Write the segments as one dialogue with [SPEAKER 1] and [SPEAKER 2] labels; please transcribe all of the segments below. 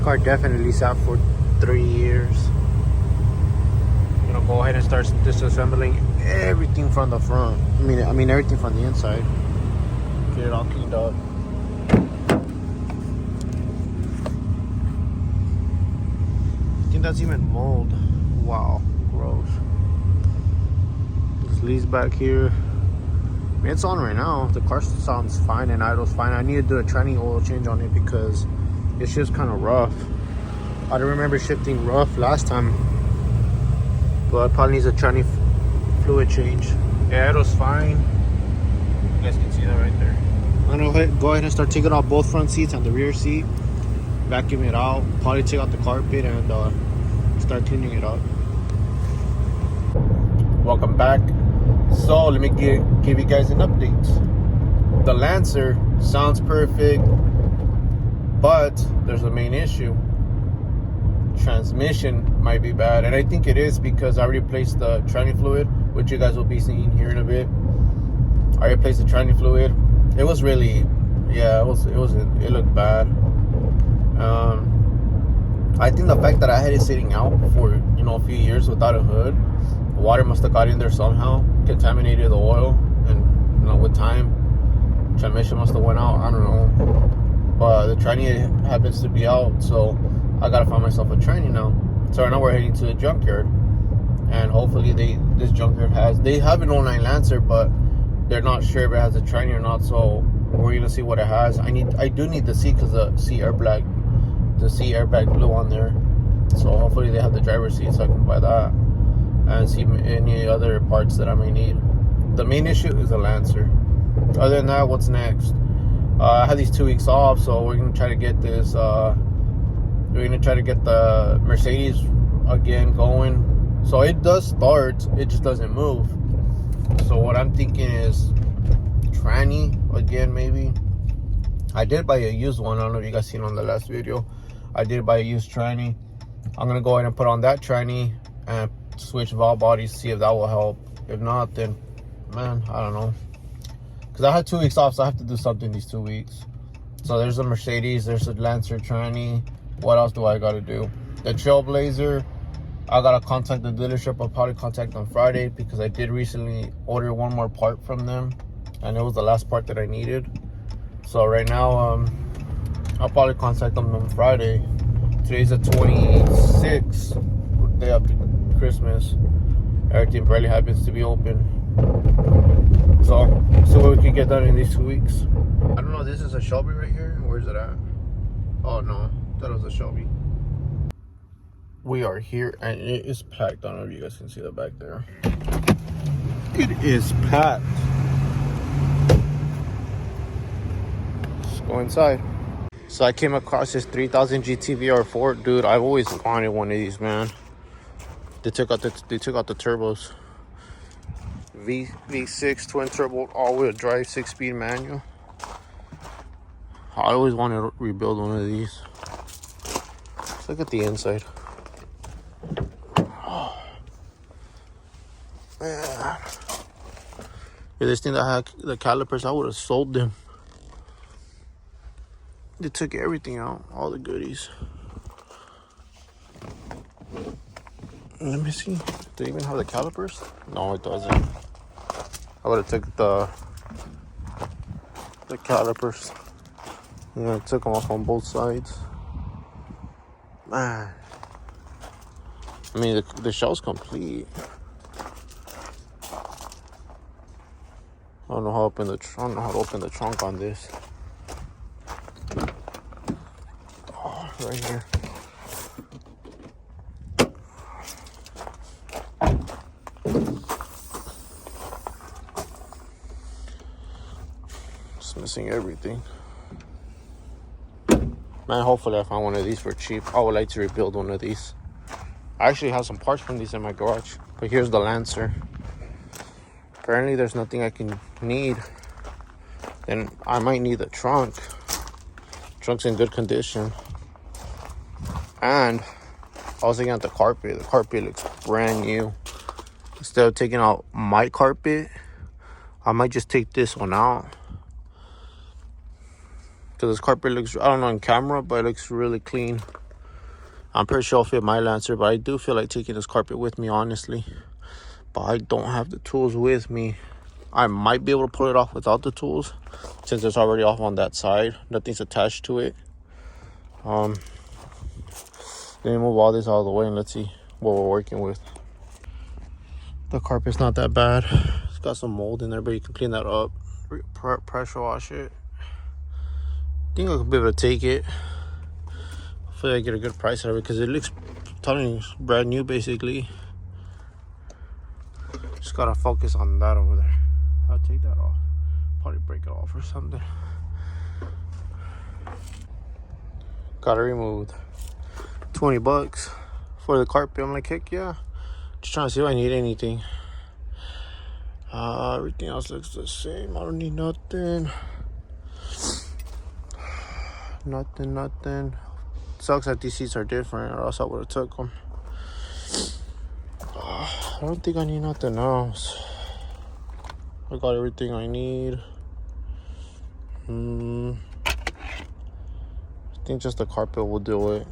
[SPEAKER 1] car definitely sat for 3 years. Go ahead and start disassembling everything from the front. I mean everything from the inside. Get it all cleaned up. I think that's even mold. Wow, gross. This leaves back here. I mean, it's on right now. The car sounds fine and idles fine. I need to do a tranny oil change on it because it's just kind of rough. I don't remember shifting rough last time, but probably needs a tranny fluid change. Yeah, it was fine. You guys can see that right there. I'm gonna go ahead and start taking out both front seats and the rear seat. Vacuum it out. Probably take out the carpet and start cleaning it up. Welcome back. So let me give you guys an update. The Lancer sounds perfect, but there's a main issue. Transmission might be bad, and I think it is because I replaced the tranny fluid, which you guys will be seeing here in a bit. I replaced the tranny fluid. It was really, yeah, it looked bad. I think the fact that I had it sitting out for a few years without a hood, water must have got in there somehow, contaminated the oil, and with time, transmission must have went out. I don't know, but the tranny happens to be out, so I gotta find myself a tranny now. So right now we're heading to the junkyard, and hopefully this junkyard they have an 09 Lancer, but they're not sure if it has a tranny or not. So we're gonna see what it has. I do need the seat because the seat airbag blew on there. So hopefully they have the driver's seat so I can buy that and see any other parts that I may need. The main issue is the Lancer. Other than that, what's next? I had these 2 weeks off, so we're gonna try to get this. We're gonna try to get the Mercedes again going. So it does start, it just doesn't move. So what I'm thinking is tranny again, maybe. I did buy a used one. I don't know if you guys seen on the last video. I did buy a used tranny. I'm gonna go ahead and put on that tranny and switch valve bodies, see if that will help. If not, then man, I don't know. Because I had 2 weeks off, so I have to do something these 2 weeks. So there's a Mercedes, there's a Lancer tranny. What else do I gotta do? The Trailblazer, I gotta contact the dealership. I'll probably contact them Friday because I did recently order one more part from them, and it was the last part that I needed. So right now, I'll probably contact them on Friday. Today's the 26th, day after Christmas. Everything barely happens to be open. So see what we can get done in these 2 weeks. I don't know, this is a Shelby right here. Where's it at? Oh no, that was a Shelby. We are here and it is packed. I don't know if you guys can see that back there. It is packed. Let's go inside. So I came across this 3000 GT VR4. Dude, I've always wanted one of these, man. They took out the turbos. V6 twin turbo all-wheel drive 6-speed manual. I always wanted to rebuild one of these. Let's look at the inside. Oh, man. If this thing that had the calipers, I would have sold them. They took everything out, all the goodies. Let me see. Do they even have the calipers? No, it doesn't. I would have took the calipers. Yeah, I took them off on both sides. Man. I mean, the shell's complete. I don't know how to open the trunk on this. Oh, right here. Just missing everything. Man, hopefully I find one of these for cheap. I would like to rebuild one of these. I actually have some parts from these in my garage. But here's the Lancer. Apparently there's nothing I can need. Then I might need the trunk. Trunk's in good condition. And I was looking at the carpet. The carpet looks brand new. Instead of taking out my carpet, I might just take this one out. Because this carpet looks, I don't know in camera, but it looks really clean. I'm pretty sure I'll fit my Lancer, but I do feel like taking this carpet with me, honestly. But I don't have the tools with me. I might be able to pull it off without the tools, since it's already off on that side. Nothing's attached to it. Let me move all this out of the way and let's see what we're working with. The carpet's not that bad. It's got some mold in there, but you can clean that up. Pressure wash it. I think I'll be able to take it. Hopefully I get a good price out of it, because it looks totally brand new basically. Just gotta focus on that over there. I'll take that off. Probably break it off or something. Got it removed. 20 bucks for the carpet. I'm like, heck yeah. Just trying to see if I need anything. Everything else looks the same. I don't need nothing. Nothing. Sucks that these seats are different, or else I would have took them. I don't think I need nothing else. I got everything I need. I think just the carpet will do it.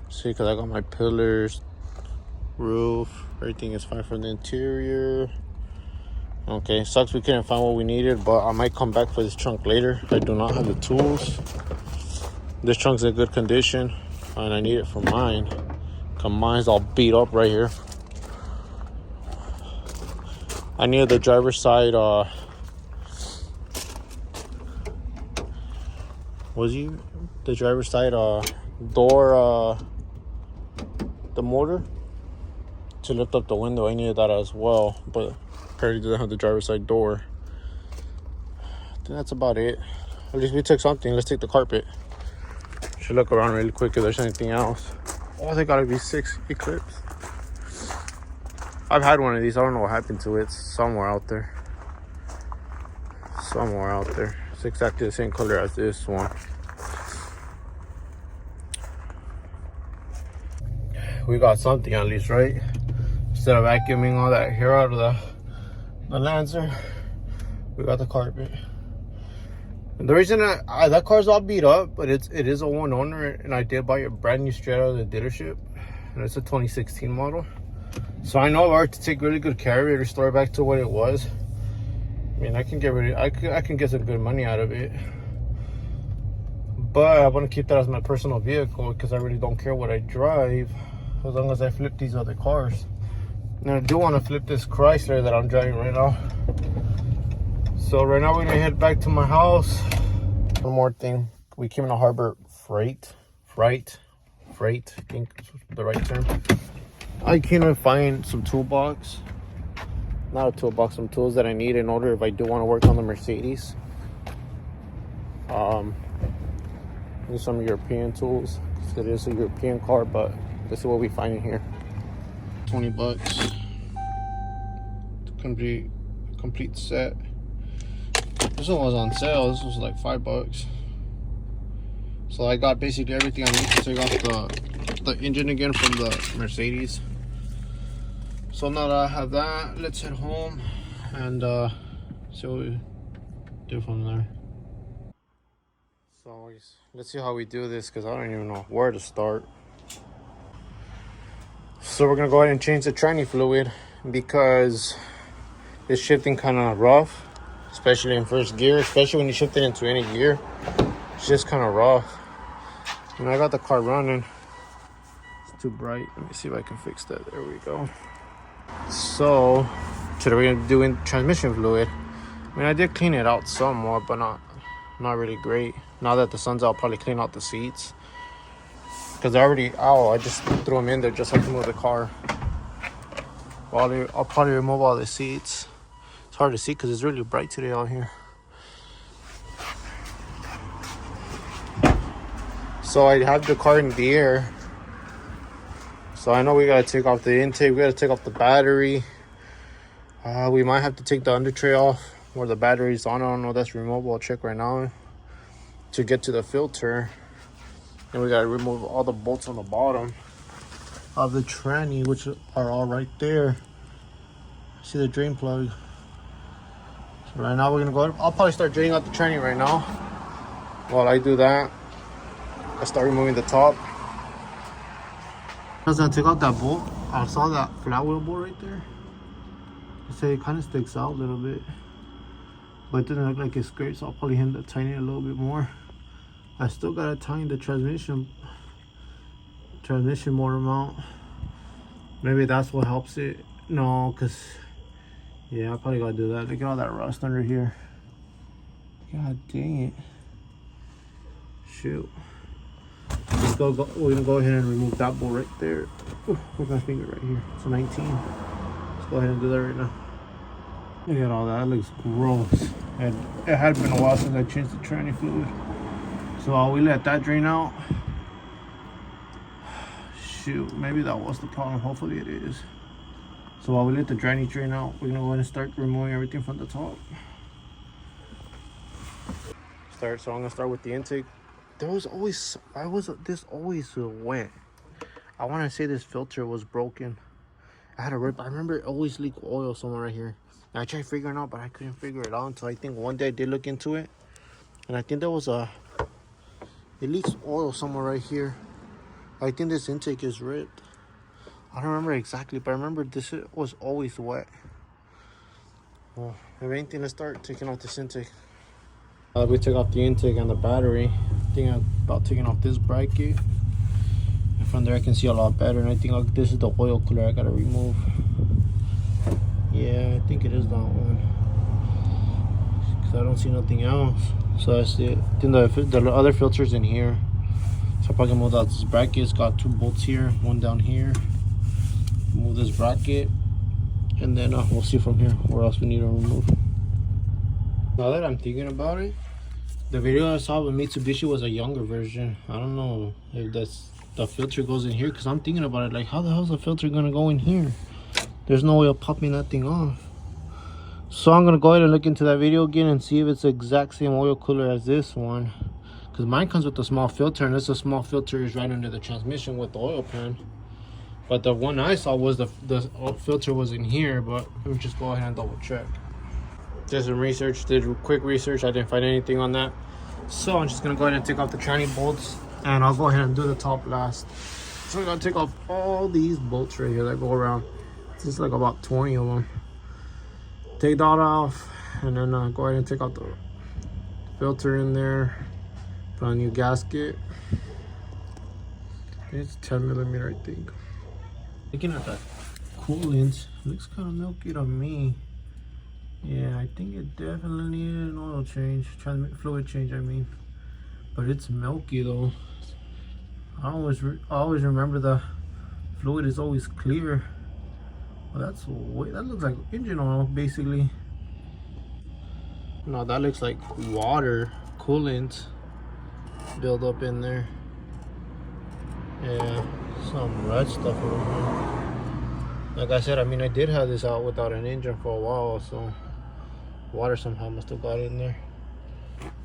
[SPEAKER 1] See, because I got my pillars, roof, everything is fine for the interior. Okay, sucks we couldn't find what we needed, but I might come back for this trunk later. I do not have the tools. This trunk's in good condition, and I need it for mine. Cause mine's all beat up right here. I need the driver's side, the driver's side door, the motor to lift up the window. I needed that as well, but apparently doesn't have the driver's side door. I think that's about it. At least we took something. Let's take the carpet. Should look around really quick if there's anything else. Oh, they gotta be 6 Eclipse. I've had one of these. I don't know what happened to it. It's somewhere out there. It's exactly the same color as this one. We got something at least, right? Instead of vacuuming all that hair out of the Lancer, we got the carpet. And the reason that car's all beat up, but it is a one owner, and I did buy a brand new straight out of the dealership, and it's a 2016 model. So I know I have to take really good care of it, restore it back to what it was. I mean, I can get some good money out of it, but I want to keep that as my personal vehicle, because I really don't care what I drive as long as I flip these other cars. And I do want to flip this Chrysler that I'm driving right now. So right now we're gonna head back to my house. One more thing, we came in a Harbor Freight, I think is the right term. I can't find some toolbox, not a toolbox, some tools that I need in order if I do want to work on the Mercedes. Need some European tools. It is a European car, but this is what we find in here. 20 bucks. Complete set. This one was on sale. This was like 5 bucks. So I got basically everything I need to take off the engine again from the Mercedes. So now that I have that, let's head home and see what we do from there. So let's see how we do this, because I don't even know where to start. So we're gonna go ahead and change the tranny fluid, because it's shifting kind of rough, especially in first gear, especially when you shift it into any gear. It's just kind of rough. And I got the car running. It's too bright. Let me see if I can fix that. There we go. So today we're gonna be doing transmission fluid. I mean, I did clean it out somewhat, but not really great. Now that the sun's out, I'll probably clean out the seats, because they're already out. I just threw them in there just so I can move the car. I'll probably remove all the seats. It's hard to see because it's really bright today out here. So I have the car in the air. So I know we gotta take off the intake. We gotta take off the battery. We might have to take the under tray off where the battery's on. I don't know. That's removable. I'll check right now to get to the filter. And we gotta remove all the bolts on the bottom of the tranny, which are all right there. See the drain plug. So right now we're gonna go. I'll probably start draining out the tranny right now. While I do that, I start removing the top. As I took out that bolt, I saw that flat wheel bolt right there. I say it kind of sticks out a little bit, but it doesn't look like it's great, so I'll probably have to tighten it a little bit more. I still gotta tighten the transmission motor mount. Maybe that's what helps it. No, cause yeah, I probably gotta do that. Look at all that rust under here. God dang it! Shoot. We're gonna go ahead and remove that bolt right there. Ooh, where's my finger right here? It's a 19. Let's go ahead and do that right now. Look at all that. It looks gross. And it had been a while since I changed the tranny fluid. So while we let that drain out, shoot, maybe that was the problem. Hopefully it is. So while we let the tranny drain out, we're gonna go ahead and start removing everything from the top. So I'm gonna start with the intake. This always wet. I want to say this filter was broken. I had to rip. I remember it always leaked oil somewhere right here. And I tried figuring it out, but I couldn't figure it out until I think one day I did look into it, and I think there was it leaks oil somewhere right here. I think this intake is ripped. I don't remember exactly, but I remember this was always wet. Well, if anything, let's start taking off this intake. We took off the intake and the battery. I think I'm about taking off this bracket. And from there I can see a lot better. And I think this is the oil cooler I gotta remove. Yeah, I think it is that one. Cause I don't see nothing else. So that's it. I think the other filter's in here. So I'm probably gonna move out this bracket. It's got 2 bolts here, one down here. Move this bracket. And then we'll see from here where else we need to remove. Now that I'm thinking about it, the video I saw with Mitsubishi was a younger version. I don't know if the filter goes in here, because I'm thinking about it like, how the hell is the filter gonna go in here? There's no way of popping that thing off. So I'm gonna go ahead and look into that video again and see if it's the exact same oil cooler as this one, because mine comes with a small filter, and this small filter is right under the transmission with the oil pan. But the one I saw was the filter was in here. But let me just go ahead and double check. Did some research, did quick research. I didn't find anything on that. So I'm just gonna go ahead and take off the tranny bolts, and I'll go ahead and do the top last. So I'm gonna take off all these bolts right here that go around. It's like about 20 of them. Take that off, and then go ahead and take out the filter in there. Put on a new gasket. It's 10mm, I think. Looking at that coolant, looks kind of milky to me. Yeah, I think it definitely needed an oil change, fluid change, I mean. But it's milky though. I always remember the fluid is always clear. Well, that looks like engine oil basically. No, that looks like water, coolant build up in there. Yeah, some red stuff over here. Like I said, I mean, I did have this out without an engine for a while, so water somehow must have got in there.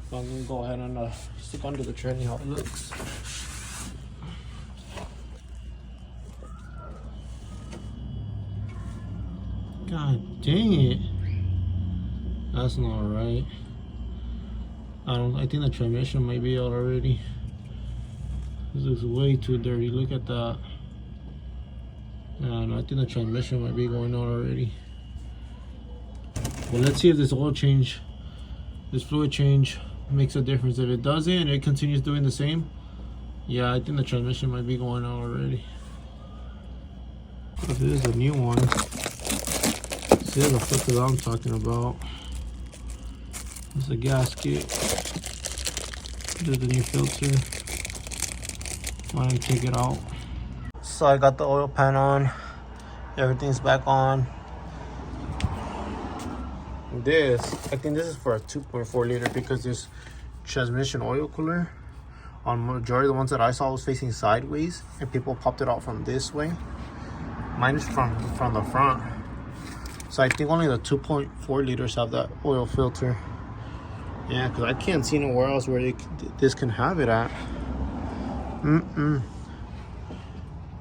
[SPEAKER 1] So I'm gonna go ahead and stick under the tranny how it looks. God dang it. That's not right. I think the transmission might be out already. This looks way too dirty. Look at that. No, I think the transmission might be going out already. Well, let's see if this fluid change makes a difference. If it doesn't, it continues doing the same. Yeah, I think the transmission might be going out already. This is a new one. This is the filter that I'm talking about. This is the gasket. This is the new filter. Why don't I take it out? So I got the oil pan on. Everything's back on. I think this is for a 2.4 liter, because this transmission oil cooler, on majority of the ones that I saw, was facing sideways, and people popped it out from this way. Mine is from the front. So I think only the 2.4 liters have that oil filter. Yeah, because I can't see nowhere else where this can have it at.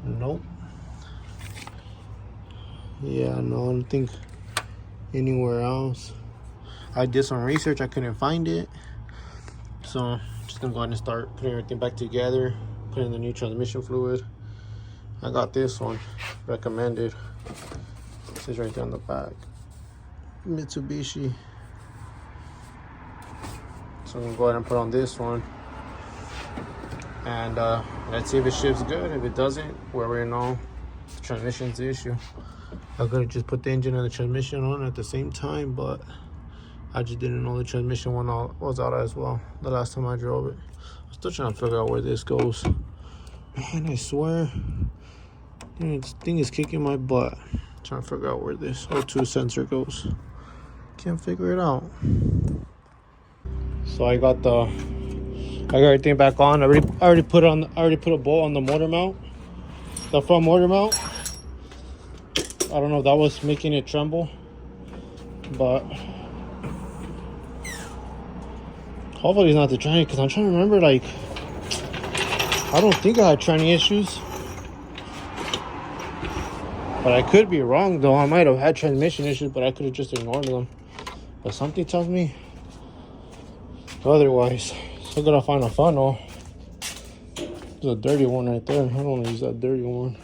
[SPEAKER 1] Nope. Yeah, no, I don't think anywhere else. I did some research, I couldn't find it. So I'm just gonna go ahead and start putting everything back together, putting the new transmission fluid. I got this one, recommended. It says right there on the back, Mitsubishi. So I'm gonna go ahead and put on this one, and let's see if it ships good. If it doesn't, we already know the transmission's the issue. I could have just put the engine and the transmission on at the same time, but I just didn't know the transmission was out as well the last time I drove it. I'm still trying to figure out where this goes. Man, I swear, this thing is kicking my butt. I'm trying to figure out where this O2 sensor goes. Can't figure it out. So I got everything back on. I already put a bolt on the motor mount, the front motor mount. I don't know if that was making it tremble, but hopefully it's not the tranny, because I'm trying to remember, like, I don't think I had tranny issues, but I could be wrong though. I might have had transmission issues, but I could have just ignored them. But something tells me otherwise. Still gotta find a funnel. There's a dirty one right there. I don't want to use that dirty one.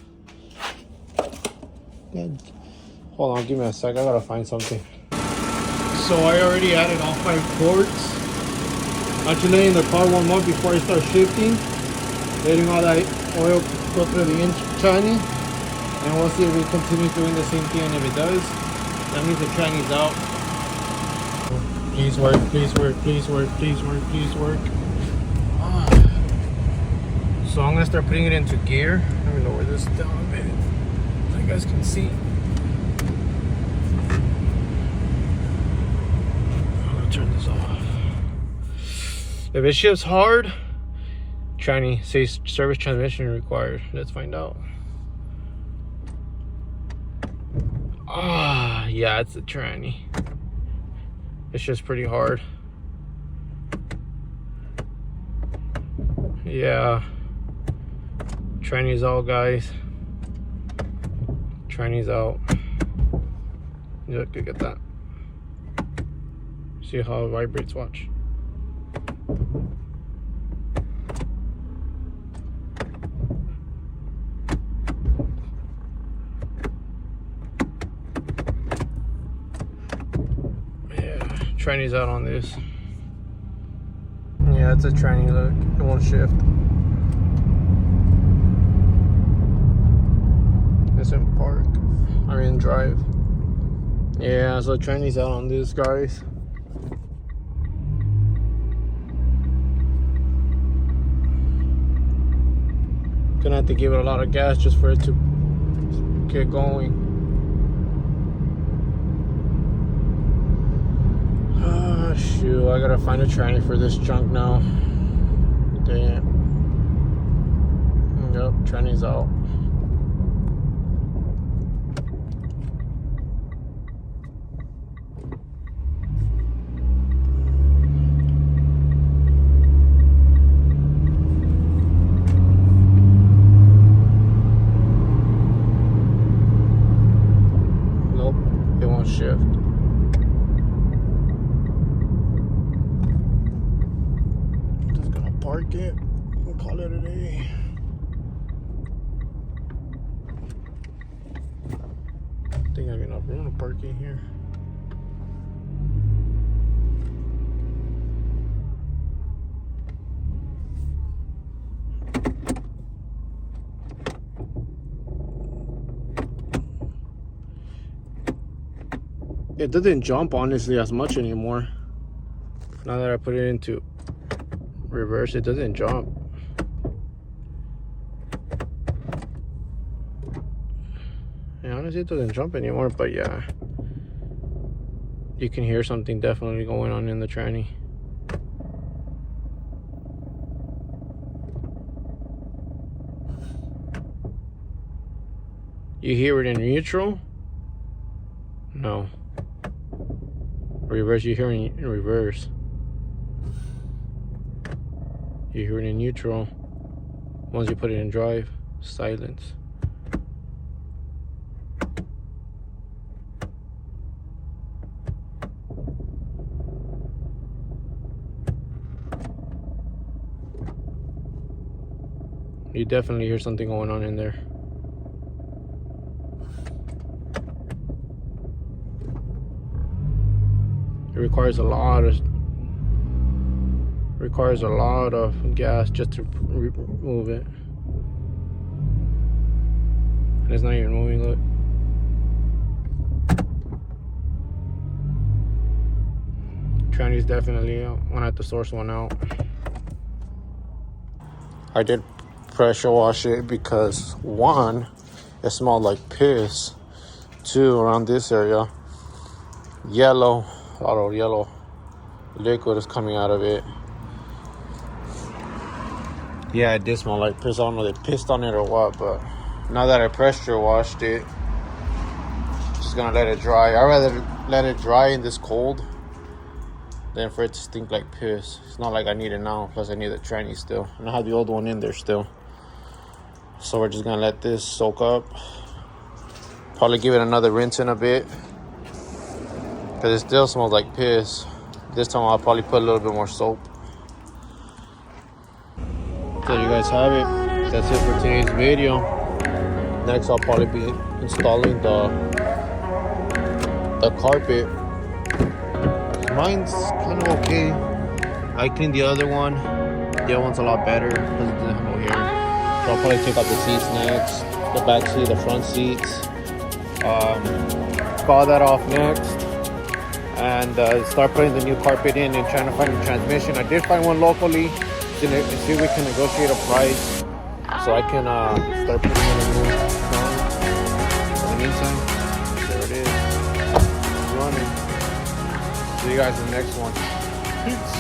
[SPEAKER 1] Hold on, give me a sec. I gotta find something. So I already added all 5 quarts. Actually letting the car warm up before I start shifting. Letting all that oil go through the tranny. And we'll see if it continues doing the same thing. And if it does, that means the tranny's out. Please work, please work, please work, please work, please work. So I'm gonna start putting it into gear. Let me lower this down a bit so you guys can see. I'm gonna turn this off. If it shifts hard, tranny says service transmission required. Let's find out. Yeah, it's the tranny. It's just pretty hard. Yeah. Tranny's out, guys. Tranny's out. Yeah, look at that. See how it vibrates, watch. Tranny's out on this. Yeah, it's a tranny, look. It won't shift. It's in park. I mean drive. Yeah, so tranny's out on this, guys. Gonna have to give it a lot of gas just for it to get going. Shoot, I gotta find a tranny for this junk now. Damn. Yep, tranny's out. Nope, it won't shift. Park it. We'll call it a day. I think I have enough room to park in here. It doesn't jump honestly as much anymore. Now that I put it into reverse, it doesn't jump. Yeah, honestly, it doesn't jump anymore, but yeah, you can hear something definitely going on in the tranny. You hear it in neutral? No. Reverse, you hear it in reverse. You hear it in neutral. Once you put it in drive, silence. You definitely hear something going on in there. requires a lot of gas just to move it. And it's not even moving, look. Tranny's definitely out. I'm gonna have to source one out. I did pressure wash it because 1, it smelled like piss. 2, around this area, yellow, a lot of yellow liquid is coming out of it. Yeah, it did smell like piss. I don't know if they pissed on it or what, but now that I pressure washed it, just gonna let it dry. I'd rather let it dry in this cold than for it to stink like piss. It's not like I need it now, plus I need the tranny still. And I have the old one in there still. So we're just gonna let this soak up. Probably give it another rinse in a bit, because it still smells like piss. This time I'll probably put a little bit more soap. So you guys have it. That's it for today's video. Next I'll probably be installing the carpet. Mine's kind of okay. I cleaned the other one. The other one's a lot better because it doesn't have no hair. So I'll probably take out the seats next, the back seat, the front seats. Spa that off next, and start putting the new carpet in and trying to find a transmission. I did find one locally. See if we can negotiate a price so I can start putting in a new trunk. In the meantime, there it is. It's running. See you guys in the next one. Peace.